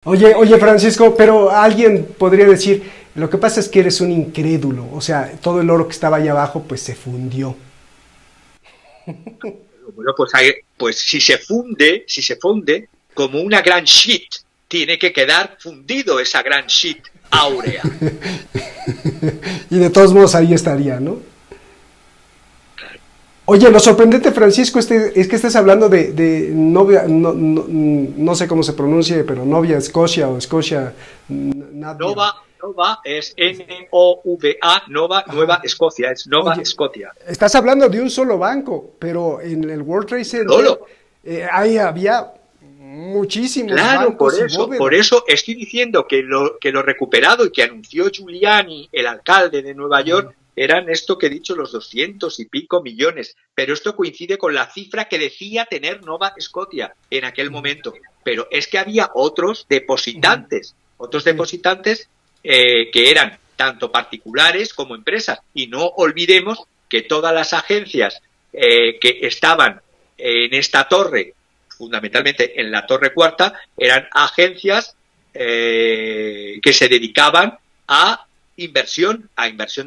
Oye, Francisco, pero alguien podría decir, lo que pasa es que eres un incrédulo, o sea, todo el oro que estaba ahí abajo, pues se fundió. Bueno, pues si se funde como una gran sheet, tiene que quedar fundido esa gran sheet áurea. Y de todos modos ahí estaría, ¿no? Oye, lo sorprendente, Francisco, es que estés hablando de novia, no sé cómo se pronuncie, pero novia Escocia o Escocia, Nadia. Nova, Nova es Nova, Nova, Ajá. Nueva Escocia, es Nova Oye, Escocia. estás hablando de un solo banco, pero en el World Trade Center Solo. ahí había muchísimos Claro, por bancos y eso, por bóvedas. eso estoy diciendo que lo recuperado y que anunció Giuliani, el alcalde de Nueva York, eran esto que he dicho, los 200 y pico millones. Pero esto coincide con la cifra que decía tener Nova Scotia en aquel momento. Pero es que había otros Sí. depositantes que eran tanto particulares como empresas. Y no olvidemos que todas las agencias que estaban en esta torre, fundamentalmente en la Torre Cuarta, eran agencias que se dedicaban a inversión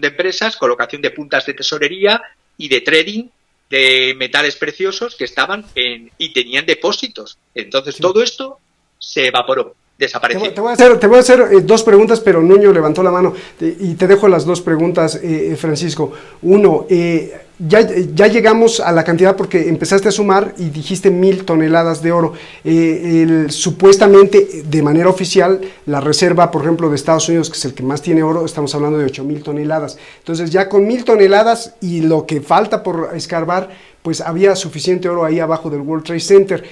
de empresas, colocación de puntas de tesorería y de trading de metales preciosos que estaban y tenían depósitos. Entonces Sí. todo esto se evaporó, Te desapareció. voy a hacer, dos preguntas, pero Nuño levantó la mano y te dejo las dos preguntas, Francisco. Uno, ya llegamos a la cantidad porque empezaste a sumar y dijiste 1.000 toneladas de oro. Supuestamente, de manera oficial, la reserva, por ejemplo, de Estados Unidos, que es el que más tiene oro, estamos hablando de 8.000 toneladas. Entonces, ya con 1.000 toneladas y lo que falta por escarbar, pues había suficiente oro ahí abajo del World Trade Center.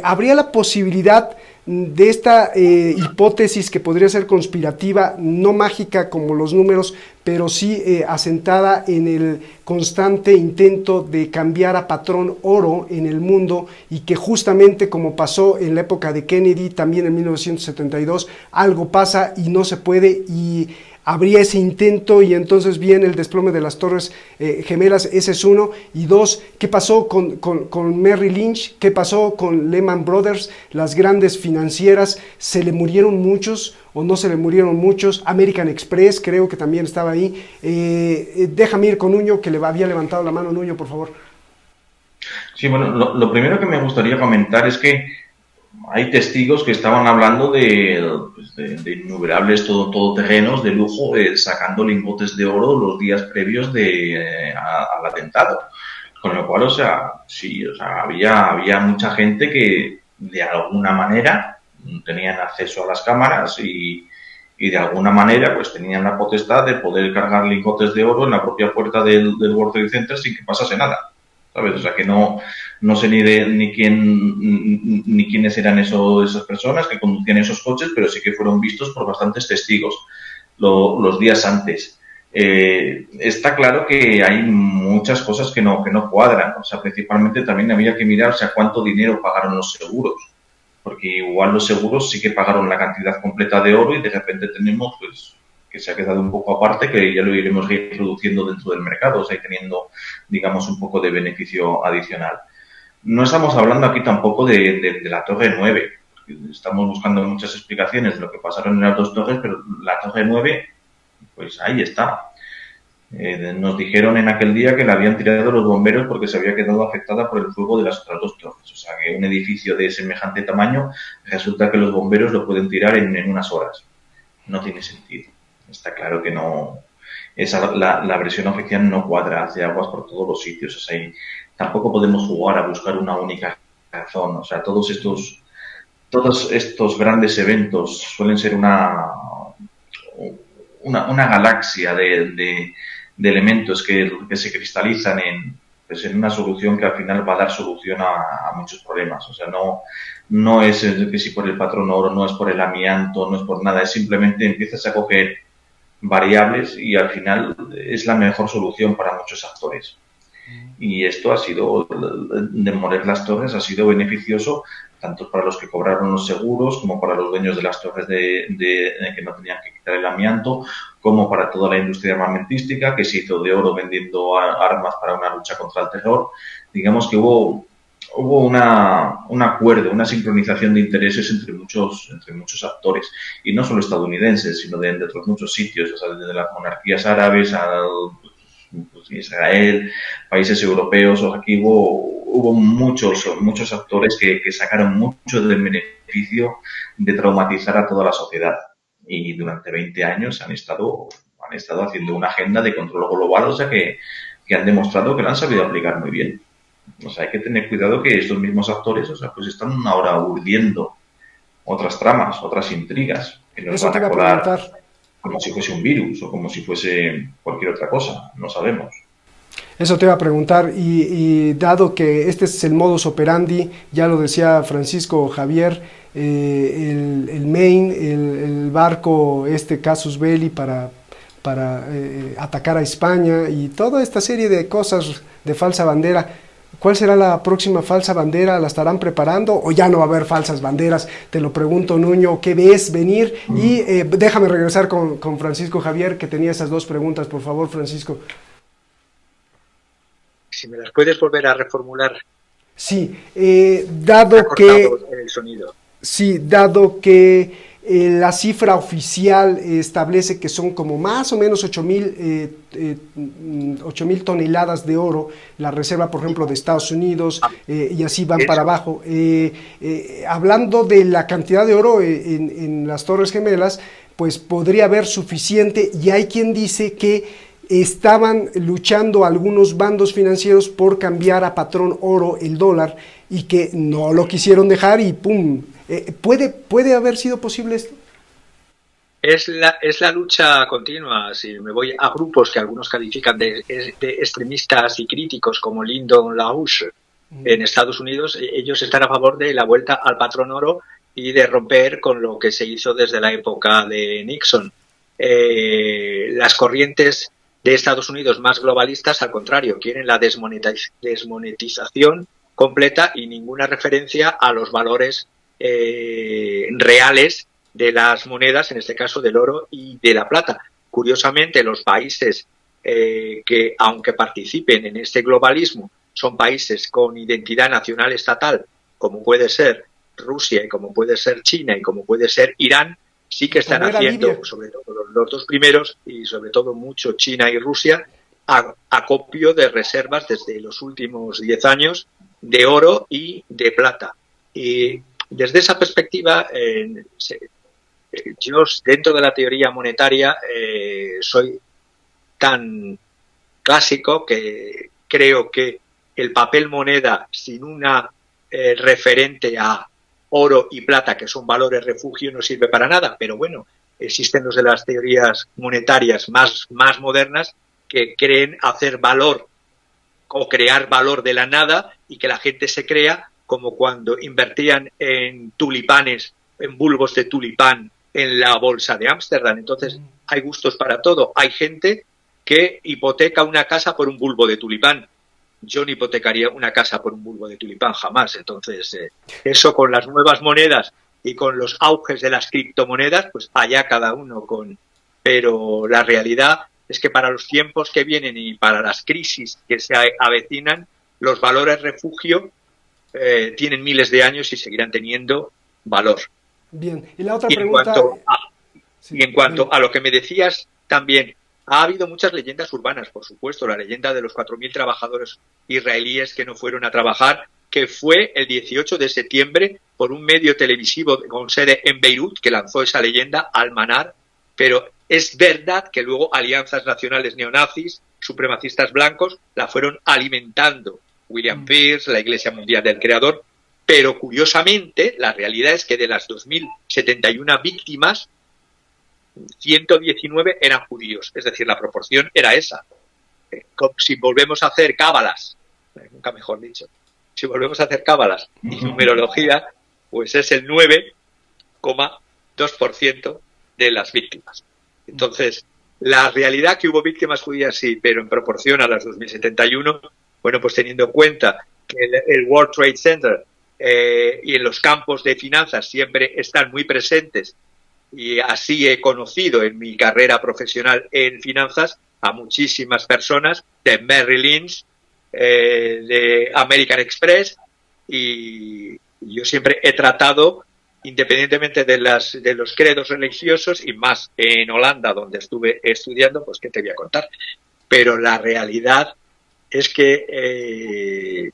¿Habría la posibilidad de esta hipótesis que podría ser conspirativa, no mágica como los números, pero sí asentada en el constante intento de cambiar a patrón oro en el mundo y que justamente como pasó en la época de Kennedy, también en 1972, algo pasa y no se puede y habría ese intento y entonces viene el desplome de las torres gemelas, ese es uno, y dos, ¿qué pasó con Merrill Lynch? ¿Qué pasó con Lehman Brothers? Las grandes financieras, ¿se le murieron muchos o no se le murieron muchos? American Express creo que también estaba ahí. Déjame ir con Nuño, que le había levantado la mano. Nuño, por favor. Sí, bueno, lo primero que me gustaría comentar es que hay testigos que estaban hablando de innumerables todoterrenos de lujo sacando lingotes de oro los días previos al atentado. Con lo cual, o sea, sí, o sea, había mucha gente que de alguna manera tenían acceso a las cámaras y de alguna manera pues tenían la potestad de poder cargar lingotes de oro en la propia puerta del World Trade Center sin que pasase nada. ¿Sabes? O sea que no sé ni quiénes eran esas personas que conducían esos coches, pero sí que fueron vistos por bastantes testigos los días antes. Está claro que hay muchas cosas que no cuadran. O sea, principalmente también había que mirar, o sea, cuánto dinero pagaron los seguros. Porque igual los seguros sí que pagaron la cantidad completa de oro y de repente tenemos, pues, que se ha quedado un poco aparte, que ya lo iremos introduciendo dentro del mercado, o sea, teniendo, digamos, un poco de beneficio adicional. No estamos hablando aquí tampoco de la Torre 9. Estamos buscando muchas explicaciones de lo que pasaron en las dos torres, pero la Torre 9, pues ahí está. Nos dijeron en aquel día que la habían tirado los bomberos porque se había quedado afectada por el fuego de las otras dos torres. O sea, que un edificio de semejante tamaño resulta que los bomberos lo pueden tirar en unas horas. No tiene sentido. Está claro que no. La versión oficial no cuadra, hace aguas por todos los sitios. O sea, y tampoco podemos jugar a buscar una única razón. O sea, todos estos grandes eventos suelen ser una galaxia de elementos que se cristalizan pues en una solución que al final va a dar solución a muchos problemas. O sea, no es que si por el patrón oro, no es por el amianto, no es por nada, es simplemente empiezas a coger variables y al final es la mejor solución para muchos actores. Y esto ha sido, demoler las torres ha sido beneficioso tanto para los que cobraron los seguros como para los dueños de las torres que no tenían que quitar el amianto, como para toda la industria armamentística que se hizo de oro vendiendo armas para una lucha contra el terror. Digamos que hubo hubo un acuerdo, una sincronización de intereses entre muchos actores, y no solo estadounidenses, sino de otros muchos sitios, o sea, desde las monarquías árabes a Israel, países europeos. O sea, aquí hubo muchos actores que sacaron mucho del beneficio de traumatizar a toda la sociedad, y durante 20 años han estado haciendo una agenda de control global, o sea, que han demostrado que lo han sabido aplicar muy bien. O sea, hay que tener cuidado que estos mismos actores, o sea, pues están ahora urdiendo otras tramas, otras intrigas, que nos Eso te van iba a a colar preguntar. como si fuese un virus o como si fuese cualquier otra cosa, no sabemos. Eso te iba a preguntar, y dado que este es el modus operandi, ya lo decía Francisco Javier, el Maine, el barco este Casus Belli para atacar a España y toda esta serie de cosas de falsa bandera, ¿cuál será la próxima falsa bandera? ¿La estarán preparando o ya no va a haber falsas banderas? Te lo pregunto, Nuño, ¿qué ves venir? Y déjame regresar con Francisco Javier, que tenía esas dos preguntas, por favor, Francisco. Si me las puedes volver a reformular. Sí, Se ha cortado el sonido. sí, dado que la cifra oficial establece que son como más o menos 8.000 toneladas de oro, la reserva, por ejemplo, de Estados Unidos, y así van para abajo. Hablando de la cantidad de oro en las Torres Gemelas, pues podría haber suficiente, y hay quien dice que estaban luchando algunos bandos financieros por cambiar a patrón oro el dólar, y que no lo quisieron dejar y ¡pum! ¿Puede haber sido posible esto? Es la lucha continua. Si me voy a grupos que algunos califican de extremistas y críticos, como Lyndon LaRouche en Estados Unidos, ellos están a favor de la vuelta al patrón oro y de romper con lo que se hizo desde la época de Nixon. Las corrientes de Estados Unidos más globalistas, al contrario, quieren la desmonetización completa y ninguna referencia a los valores reales de las monedas, en este caso del oro y de la plata. Curiosamente, los países que, aunque participen en este globalismo, son países con identidad nacional estatal, como puede ser Rusia y como puede ser China y como puede ser Irán, sí que están haciendo, sobre todo los dos primeros, y sobre todo mucho China y Rusia, acopio de reservas desde los últimos 10 años de oro y de plata. Y desde esa perspectiva, yo dentro de la teoría monetaria soy tan clásico que creo que el papel moneda sin una referente a oro y plata, que son valores refugio, no sirve para nada. Pero bueno, existen los de las teorías monetarias más modernas que creen hacer valor o crear valor de la nada y que la gente se crea, como cuando invertían en tulipanes, en bulbos de tulipán en la bolsa de Ámsterdam. Entonces, hay gustos para todo. Hay gente que hipoteca una casa por un bulbo de tulipán. Yo no hipotecaría una casa por un bulbo de tulipán jamás. Entonces, eso con las nuevas monedas y con los auges de las criptomonedas, pues allá cada uno con... Pero la realidad es que para los tiempos que vienen y para las crisis que se avecinan, los valores refugio tienen miles de años y seguirán teniendo valor. Bien, y la otra Y pregunta... en cuanto a lo que me decías también, ha habido muchas leyendas urbanas, por supuesto, la leyenda de los 4.000 trabajadores israelíes que no fueron a trabajar, que fue el 18 de septiembre por un medio televisivo con sede en Beirut que lanzó esa leyenda, Al-Manar, pero es verdad que luego alianzas nacionales neonazis, supremacistas blancos, la fueron alimentando. William Pierce, la Iglesia Mundial del Creador, pero curiosamente la realidad es que de las 2.071 víctimas, 119 eran judíos, es decir, la proporción era esa. Si volvemos a hacer cábalas, nunca mejor dicho, si volvemos a hacer cábalas y numerología, pues es el 9,2% de las víctimas. Entonces, la realidad que hubo víctimas judías sí, pero en proporción a las 2071, bueno, pues teniendo en cuenta que el World Trade Center y en los campos de finanzas siempre están muy presentes, y así he conocido en mi carrera profesional en finanzas a muchísimas personas de Merrill Lynch, de American Express, y yo siempre he tratado, independientemente de los credos religiosos, y más en Holanda, donde estuve estudiando, pues qué te voy a contar. Pero la realidad es que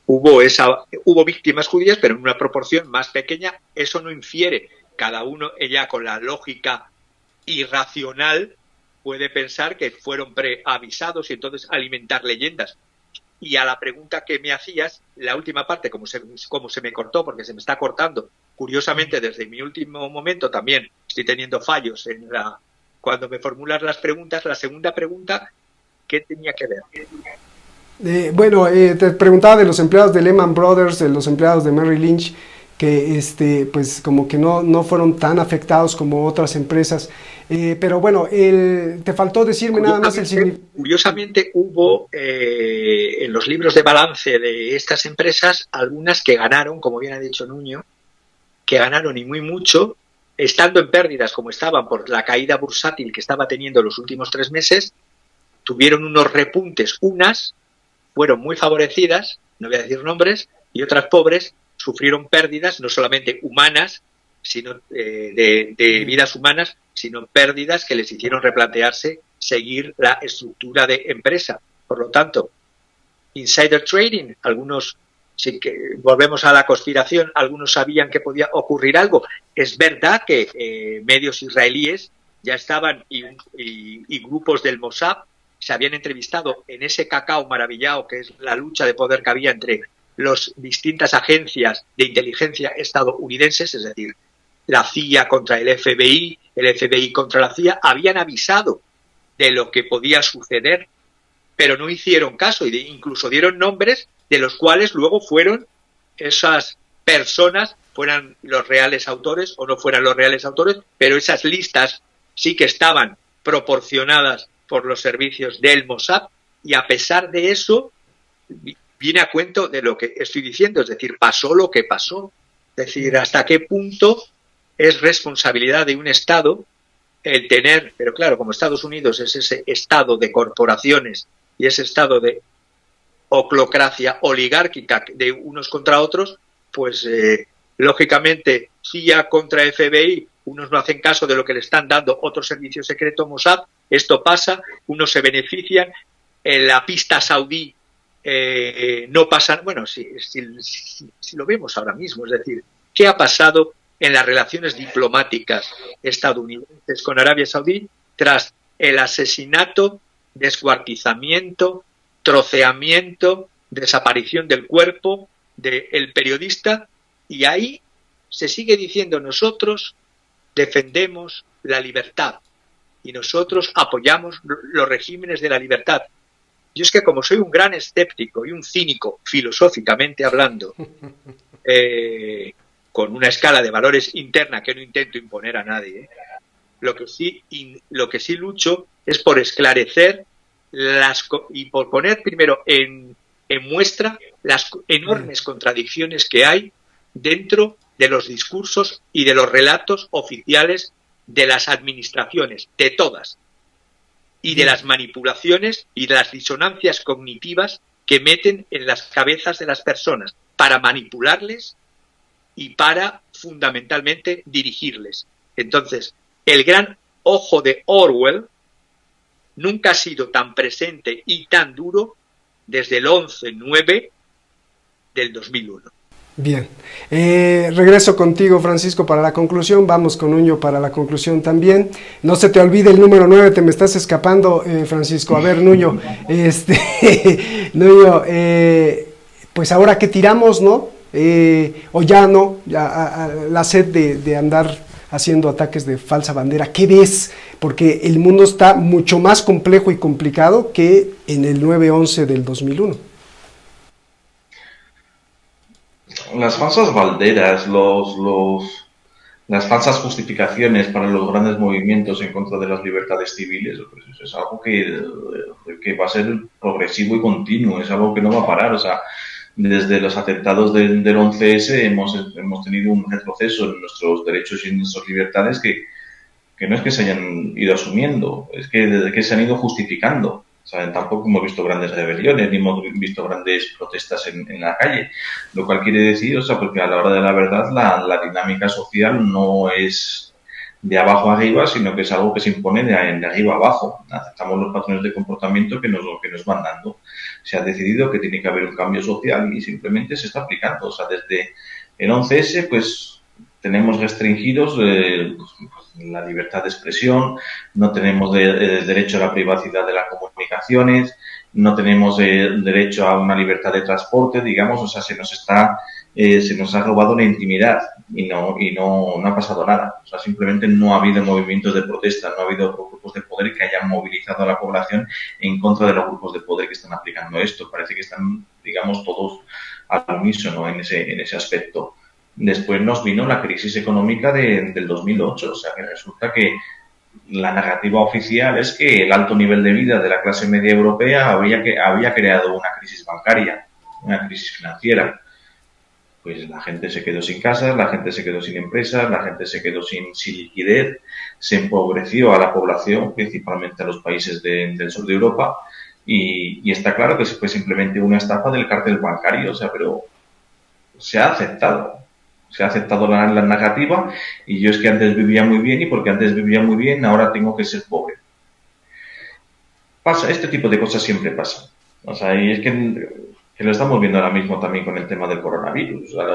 hubo víctimas judías, pero en una proporción más pequeña. Eso no infiere. Cada uno, ella con la lógica irracional, puede pensar que fueron preavisados y entonces alimentar leyendas. Y a la pregunta que me hacías, la última parte, como se me cortó, porque se me está cortando, curiosamente desde mi último momento también estoy teniendo fallos cuando me formulas las preguntas. La segunda pregunta, ¿qué tenía que ver? Te preguntaba de los empleados de Lehman Brothers, de los empleados de Merrill Lynch, que pues como que no fueron tan afectados como otras empresas. Pero bueno, te faltó decirme nada más el significado. Curiosamente hubo en los libros de balance de estas empresas algunas que ganaron, como bien ha dicho Nuño, que ganaron y muy mucho, estando en pérdidas como estaban por la caída bursátil que estaba teniendo los últimos 3 meses, tuvieron unos repuntes. Unas fueron muy favorecidas, no voy a decir nombres, y otras pobres sufrieron pérdidas, no solamente humanas, sino de vidas humanas, sino pérdidas que les hicieron replantearse seguir la estructura de empresa. Por lo tanto, insider trading, algunos, sí que volvemos a la conspiración, algunos sabían que podía ocurrir algo. Es verdad que medios israelíes ya estaban y grupos del Mossad se habían entrevistado en ese cacao maravillado que es la lucha de poder que había entre las distintas agencias de inteligencia estadounidenses, es decir, la CIA contra el FBI contra la CIA, habían avisado de lo que podía suceder, pero no hicieron caso y incluso dieron nombres de los cuales luego fueron esas personas, fueran los reales autores o no fueran los reales autores, pero esas listas sí que estaban proporcionadas por los servicios del Mossad, y a pesar de eso viene a cuento de lo que estoy diciendo, es decir, pasó lo que pasó. Es decir, hasta qué punto es responsabilidad de un Estado el tener, pero claro, como Estados Unidos es ese Estado de corporaciones y ese Estado de oclocracia oligárquica de unos contra otros, pues lógicamente CIA contra FBI, unos no hacen caso de lo que le están dando otros servicios secretos Mossad, esto pasa, unos se benefician, en la pista saudí no pasa, bueno, si lo vemos ahora mismo, es decir, ¿qué ha pasado en las relaciones diplomáticas estadounidenses con Arabia Saudí tras el asesinato, descuartizamiento, troceamiento, desaparición del cuerpo del periodista? Y ahí se sigue diciendo: nosotros defendemos la libertad y nosotros apoyamos los regímenes de la libertad. Yo es que como soy un gran escéptico y un cínico, filosóficamente hablando, con una escala de valores interna que no intento imponer a nadie, lo que sí lucho es por esclarecer y por poner primero en muestra las enormes contradicciones que hay dentro de los discursos y de los relatos oficiales de las administraciones, de todas, y de las manipulaciones y de las disonancias cognitivas que meten en las cabezas de las personas para manipularles y para fundamentalmente dirigirles. Entonces, el gran ojo de Orwell nunca ha sido tan presente y tan duro desde el 11/9 del 2001. Bien, regreso contigo, Francisco, para la conclusión. Vamos con Nuño para la conclusión también. No se te olvide el número 9, te me estás escapando, Francisco. A ver, Nuño, Nuño, pues ahora que tiramos, ¿no? O ya no, ya la sed de andar haciendo ataques de falsa bandera. ¿Qué ves? Porque el mundo está mucho más complejo y complicado que en el 9/11 del 2001. Las falsas banderas, las falsas justificaciones para los grandes movimientos en contra de las libertades civiles, pues es algo que va a ser progresivo y continuo, es algo que no va a parar. O sea, desde los atentados del 11S hemos tenido un retroceso en nuestros derechos y en nuestras libertades que no es que se hayan ido asumiendo, es que se han ido justificando. O sea, tampoco hemos visto grandes rebeliones, ni hemos visto grandes protestas en la calle, lo cual quiere decir, o sea, porque a la hora de la verdad la dinámica social no es de abajo arriba, sino que es algo que se impone de arriba abajo. Aceptamos los patrones de comportamiento que nos van dando. Se ha decidido que tiene que haber un cambio social y simplemente se está aplicando. O sea, desde el 11S, pues tenemos restringidos la libertad de expresión, no tenemos derecho a la privacidad de las comunicaciones, no tenemos derecho a una libertad de transporte, digamos, o sea, se nos ha robado la intimidad y no ha pasado nada. O sea, simplemente no ha habido movimientos de protesta, no ha habido grupos de poder que hayan movilizado a la población en contra de los grupos de poder que están aplicando esto. Parece que están, digamos, todos al unísono en ese aspecto. Después nos vino la crisis económica del 2008, o sea que resulta que la narrativa oficial es que el alto nivel de vida de la clase media europea había creado una crisis bancaria, una crisis financiera. Pues la gente se quedó sin casas, la gente se quedó sin empresas, la gente se quedó sin liquidez, se empobreció a la población, principalmente a los países del sur de Europa, y está claro que fue simplemente una estafa del cártel bancario, o sea, pero se ha aceptado la narrativa, y yo es que antes vivía muy bien, y porque antes vivía muy bien ahora tengo que ser pobre. Pasa, este tipo de cosas siempre pasan. O sea, y es que lo estamos viendo ahora mismo también con el tema del coronavirus. O sea,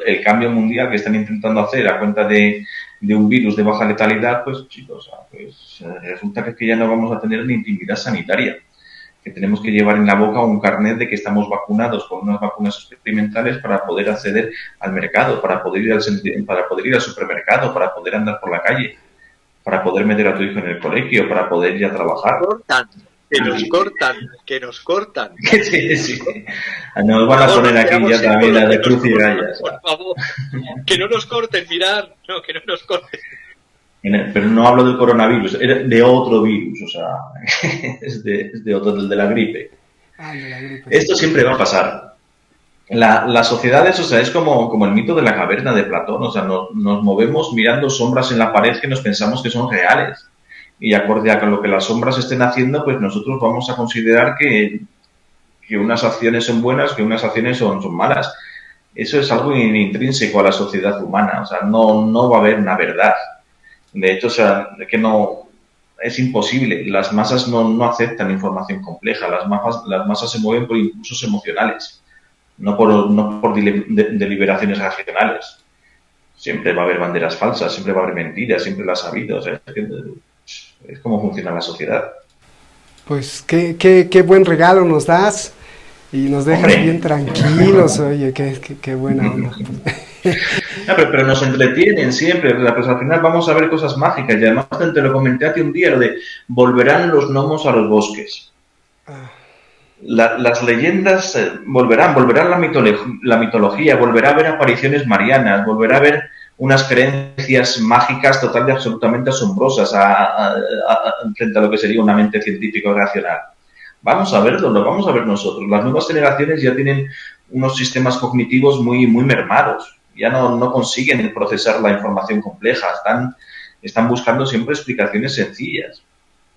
el cambio mundial que están intentando hacer a cuenta de un virus de baja letalidad, pues chicos, o sea, pues, resulta que ya no vamos a tener ni intimidad sanitaria, que tenemos que llevar en la boca un carnet de que estamos vacunados con unas vacunas experimentales para poder acceder al mercado, para poder ir al supermercado, para poder andar por la calle, para poder meter a tu hijo en el colegio, para poder ir a trabajar. Que nos cortan. Sí. Nos van a poner aquí ya también la de cruz y rayas. Por favor, que no nos corten, mirad, no, que no nos corten. Pero no hablo del coronavirus, de otro virus, o sea, es de otro, del de la gripe. De la gripe. Esto siempre va a pasar. Las sociedades, o sea, es como el mito de la caverna de Platón, o sea, nos movemos mirando sombras en la pared que nos pensamos que son reales. Y acorde a lo que las sombras estén haciendo, pues nosotros vamos a considerar que unas acciones son buenas, que unas acciones son malas. Eso es algo intrínseco a la sociedad humana, o sea, no va a haber una verdad. De hecho, o sea, que no es imposible. Las masas no aceptan información compleja. Las masas se mueven por impulsos emocionales, no por deliberaciones racionales. Siempre va a haber banderas falsas, siempre va a haber mentiras, siempre las ha habido. O sea, es como funciona la sociedad. Pues qué buen regalo nos das y nos dejas bien tranquilos. Oye, qué buena onda. No, pero nos entretienen siempre, pues al final vamos a ver cosas mágicas, y además te lo comenté hace un día, lo de volverán los gnomos a los bosques. Las leyendas volverán la mitología, volverá a haber apariciones marianas, volverá a haber unas creencias mágicas total y absolutamente asombrosas frente a lo que sería una mente científica o racional. Vamos a verlo, lo vamos a ver nosotros. Las nuevas generaciones ya tienen unos sistemas cognitivos muy mermados. Ya no consiguen procesar la información compleja, están buscando siempre explicaciones sencillas.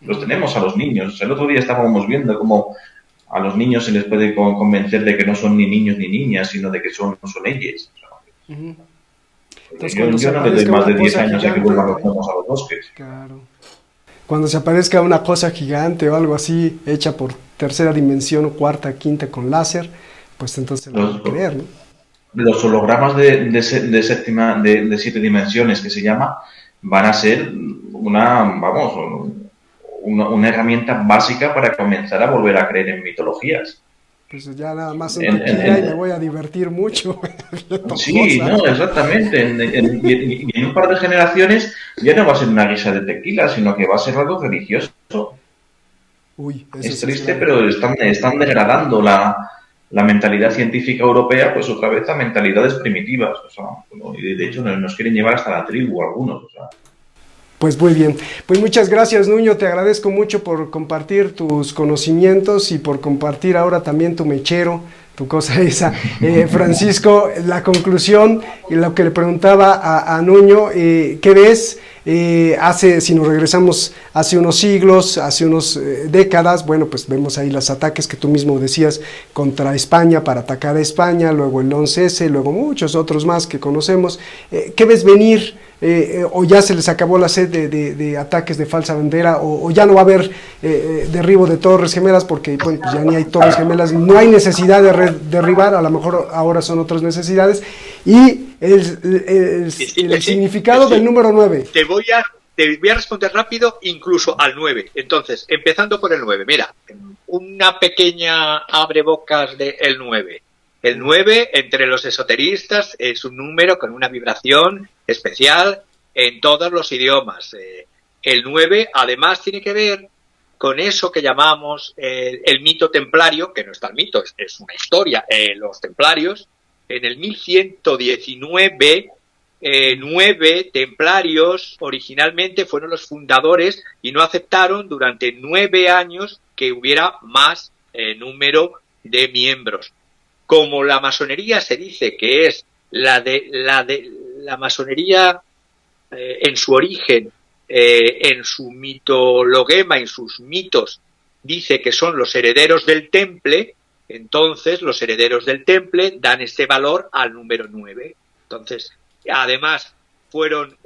Los tenemos a los niños. El otro día estábamos viendo cómo a los niños se les puede convencer de que no son ni niños ni niñas, sino de que son ellos. Entonces, yo no le doy más de 10 años a que vuelvan los gnomos a los bosques. Claro. Cuando se aparezca una cosa gigante o algo así, hecha por tercera dimensión, cuarta, quinta con láser, pues entonces lo van a creer, ¿no? Los hologramas de 7 dimensiones, que se llama, van a ser una herramienta básica para comenzar a volver a creer en mitologías. Pues ya nada más y me voy a divertir mucho. Sí, no, exactamente. Y en un par de generaciones ya no va a ser una guisa de tequila, sino que va a ser algo religioso. Uy, es triste, pero están degradando la mentalidad científica europea, pues otra vez a mentalidades primitivas. O sea, y de hecho nos quieren llevar hasta la tribu algunos. O sea. Pues muy bien. Pues muchas gracias, Nuño. Te agradezco mucho por compartir tus conocimientos y por compartir ahora también tu mechero, tu cosa esa. Francisco, la conclusión y lo que le preguntaba a Nuño, ¿qué ves si nos regresamos hace unos siglos, hace unas décadas, bueno, pues vemos ahí los ataques que tú mismo decías contra España para atacar a España, luego el 11S, luego muchos otros más que conocemos. ¿Qué ves venir? ¿O ya se les acabó la sed de ataques de falsa bandera? ¿O ya no va a haber derribo de torres gemelas? Porque bueno, pues ya ni hay torres gemelas, no hay necesidad de derribar, a lo mejor ahora son otras necesidades. Y el significado del número 9. Te voy a responder rápido incluso al 9. Entonces, empezando por el 9. Mira, una pequeña abrebocas del 9. El 9, entre los esoteristas, es un número con una vibración especial en todos los idiomas. El 9, además, tiene que ver con eso que llamamos el mito templario, que no es tal mito, es una historia. Los templarios, en el 1119, 9 templarios originalmente fueron los fundadores y no aceptaron durante 9 años que hubiera más número de miembros. Como la masonería se dice que es la masonería en su origen, en su mitologema, en sus mitos, dice que son los herederos del temple, entonces los herederos del temple dan este valor al número 9. Entonces, además, fueron,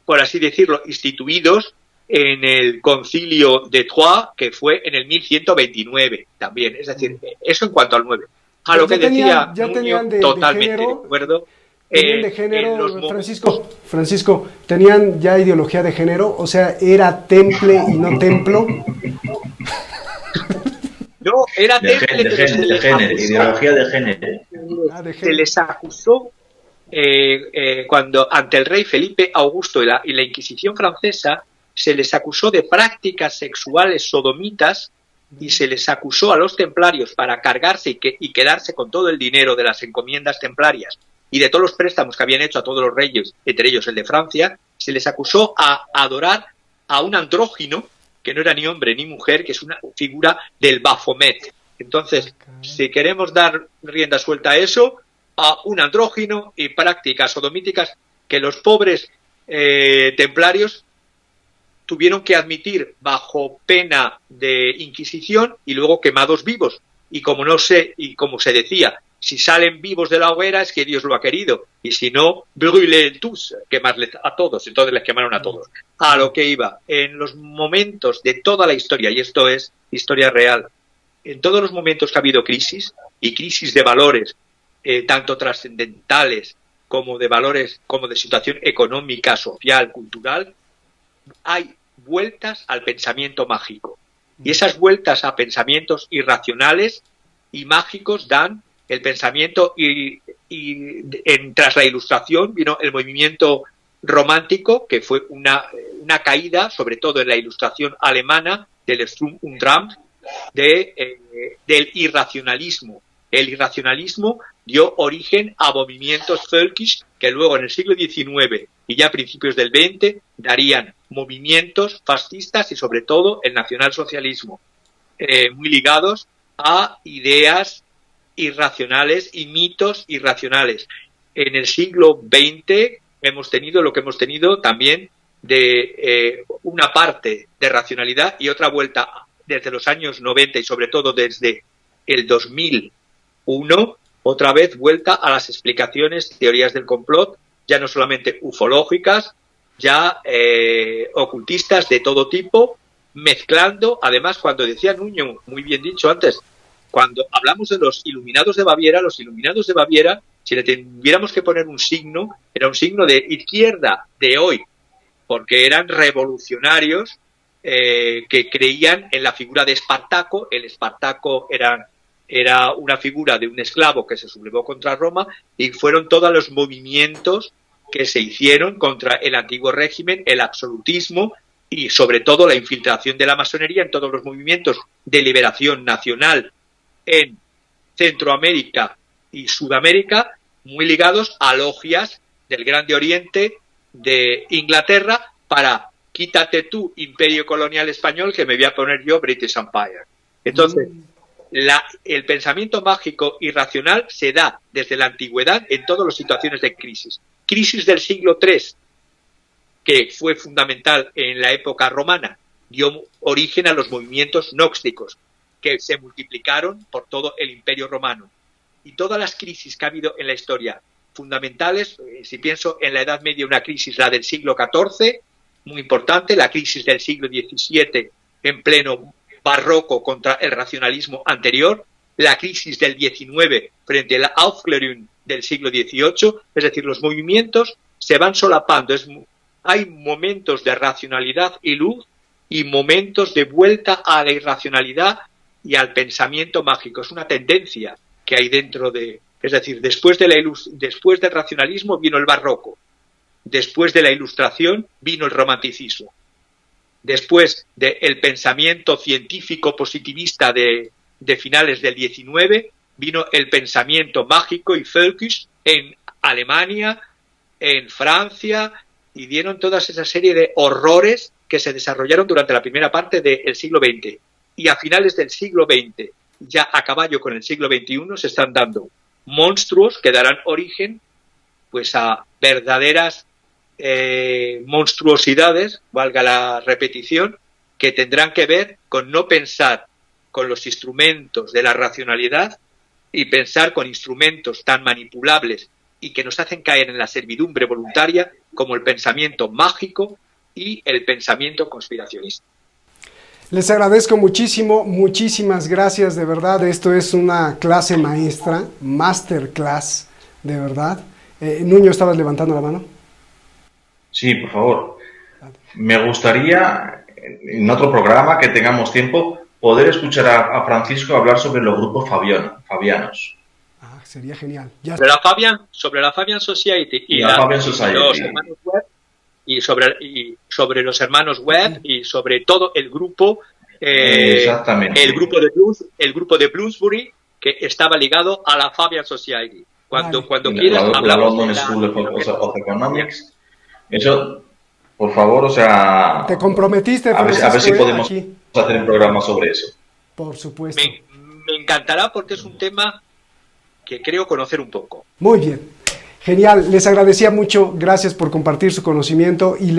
por así decirlo, instituidos en el concilio de Troyes, que fue en el 1129 también. Es decir, eso en cuanto al 9. A lo que decía Nuño, totalmente de acuerdo. De género, Francisco, ¿tenían ya ideología de género? O sea, ¿era temple y no templo? No, era temple, de género, ideología de género. Se les acusó cuando ante el rey Felipe Augusto y la Inquisición francesa, se les acusó de prácticas sexuales sodomitas y se les acusó a los templarios para cargarse y quedarse con todo el dinero de las encomiendas templarias y de todos los préstamos que habían hecho a todos los reyes, entre ellos el de Francia. Se les acusó a adorar a un andrógino que no era ni hombre ni mujer, que es una figura del Baphomet. Entonces, si queremos dar rienda suelta a eso, a un andrógino y prácticas sodomíticas que los pobres templarios tuvieron que admitir bajo pena de inquisición y luego quemados vivos. Y como se decía, si salen vivos de la hoguera es que Dios lo ha querido, y si no, brûlez tous, quemarles a todos. Entonces les quemaron a todos. A lo que iba, en los momentos de toda la historia, y esto es historia real, en todos los momentos que ha habido crisis, y crisis de valores, tanto trascendentales como de valores, como de situación económica, social, cultural, hay vueltas al pensamiento mágico. Y esas vueltas a pensamientos irracionales y mágicos dan el pensamiento tras la Ilustración vino el movimiento romántico, que fue una caída, sobre todo en la Ilustración alemana, del Sturm und Drang, del irracionalismo. El irracionalismo dio origen a movimientos völkisch que luego en el siglo XIX y ya a principios del XX darían movimientos fascistas y sobre todo el nacionalsocialismo, muy ligados a ideas irracionales y mitos irracionales. En el siglo XX hemos tenido lo que hemos tenido también de una parte de racionalidad y otra vuelta desde los años 90 y sobre todo desde el 2001, otra vez vuelta a las explicaciones, teorías del complot, ya no solamente ufológicas, ya ocultistas de todo tipo, mezclando, además, cuando decía Nuño, muy bien dicho antes, cuando hablamos de los iluminados de Baviera, si le tuviéramos que poner un signo, era un signo de izquierda de hoy, porque eran revolucionarios que creían en la figura de Espartaco. El Espartaco era una figura de un esclavo que se sublevó contra Roma, y fueron todos los movimientos que se hicieron contra el antiguo régimen, el absolutismo y sobre todo la infiltración de la masonería en todos los movimientos de liberación nacional en Centroamérica y Sudamérica, muy ligados a logias del Grande Oriente de Inglaterra para quítate tú, imperio colonial español, que me voy a poner yo British Empire. Entonces, el pensamiento mágico irracional se da desde la antigüedad en todas las situaciones de crisis. Crisis del siglo III, que fue fundamental en la época romana, dio origen a los movimientos gnósticos, que se multiplicaron por todo el Imperio Romano. Y todas las crisis que ha habido en la historia fundamentales, si pienso en la Edad Media, una crisis, la del siglo XIV, muy importante, la crisis del siglo XVII en pleno barroco contra el racionalismo anterior, la crisis del XIX frente a la Aufklärung del siglo XVIII, es decir, los movimientos se van solapando, hay momentos de racionalidad y luz y momentos de vuelta a la irracionalidad y al pensamiento mágico. Es una tendencia que hay dentro de... Es decir, después del racionalismo vino el barroco, después de la ilustración vino el romanticismo, después del pensamiento científico positivista de finales del XIX vino el pensamiento mágico y völkisch en Alemania, en Francia, y dieron toda esa serie de horrores que se desarrollaron durante la primera parte del siglo XX. Y a finales del siglo XX, ya a caballo con el siglo XXI, se están dando monstruos que darán origen pues a verdaderas monstruosidades, valga la repetición, que tendrán que ver con no pensar con los instrumentos de la racionalidad y pensar con instrumentos tan manipulables y que nos hacen caer en la servidumbre voluntaria como el pensamiento mágico y el pensamiento conspiracionista. Les agradezco muchísimo, muchísimas gracias, de verdad, esto es una clase maestra, masterclass, de verdad. Nuño, ¿estabas levantando la mano? Sí, por favor. Me gustaría, en otro programa que tengamos tiempo, poder escuchar a Francisco hablar sobre los grupos fabianos. Ah, sería genial. Ya. Sobre la Fabian Society y los hermanos Webb, y sobre los hermanos Webb y sobre todo el grupo el grupo de Bloomsbury, que estaba ligado a la Fabian Society. Cuando quieras hablamos la London School of Economics. Eso, por favor, o sea, te comprometiste, Francisco, a ver si podemos hacer un programa sobre eso. Por supuesto. Me encantará porque es un tema que creo conocer un poco. Muy bien. Genial, les agradecía mucho, gracias por compartir su conocimiento y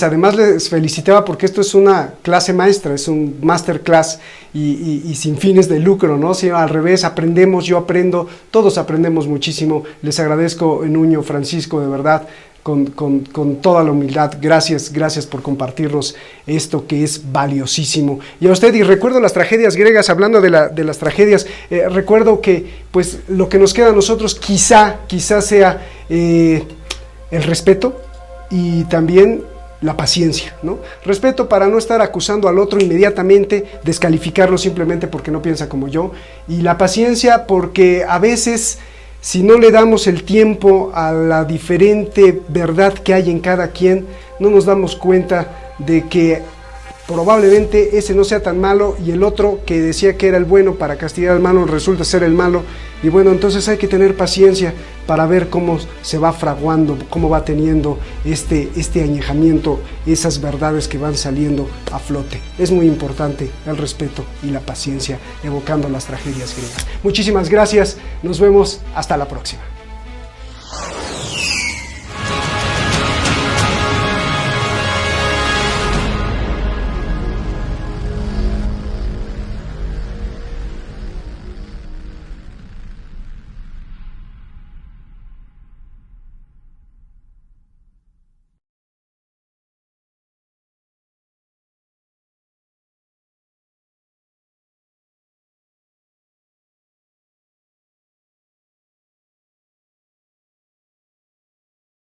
además les felicitaba porque esto es una clase maestra, es un masterclass y sin fines de lucro, ¿no? Si al revés, aprendemos, yo aprendo, todos aprendemos muchísimo. Les agradezco, Nuño, Francisco, de verdad, con toda la humildad, gracias por compartirnos esto que es valiosísimo. Y a usted, y recuerdo las tragedias griegas, hablando de las tragedias, recuerdo que pues lo que nos queda a nosotros quizá sea el respeto y también la paciencia, ¿no? Respeto para no estar acusando al otro inmediatamente, descalificarlo simplemente porque no piensa como yo, y la paciencia porque a veces, si no le damos el tiempo a la diferente verdad que hay en cada quien, no nos damos cuenta de que probablemente ese no sea tan malo y el otro que decía que era el bueno para castigar al malo resulta ser el malo. Y bueno, entonces hay que tener paciencia para ver cómo se va fraguando, cómo va teniendo este añejamiento, esas verdades que van saliendo a flote. Es muy importante el respeto y la paciencia, evocando las tragedias griegas. Muchísimas gracias, nos vemos, hasta la próxima.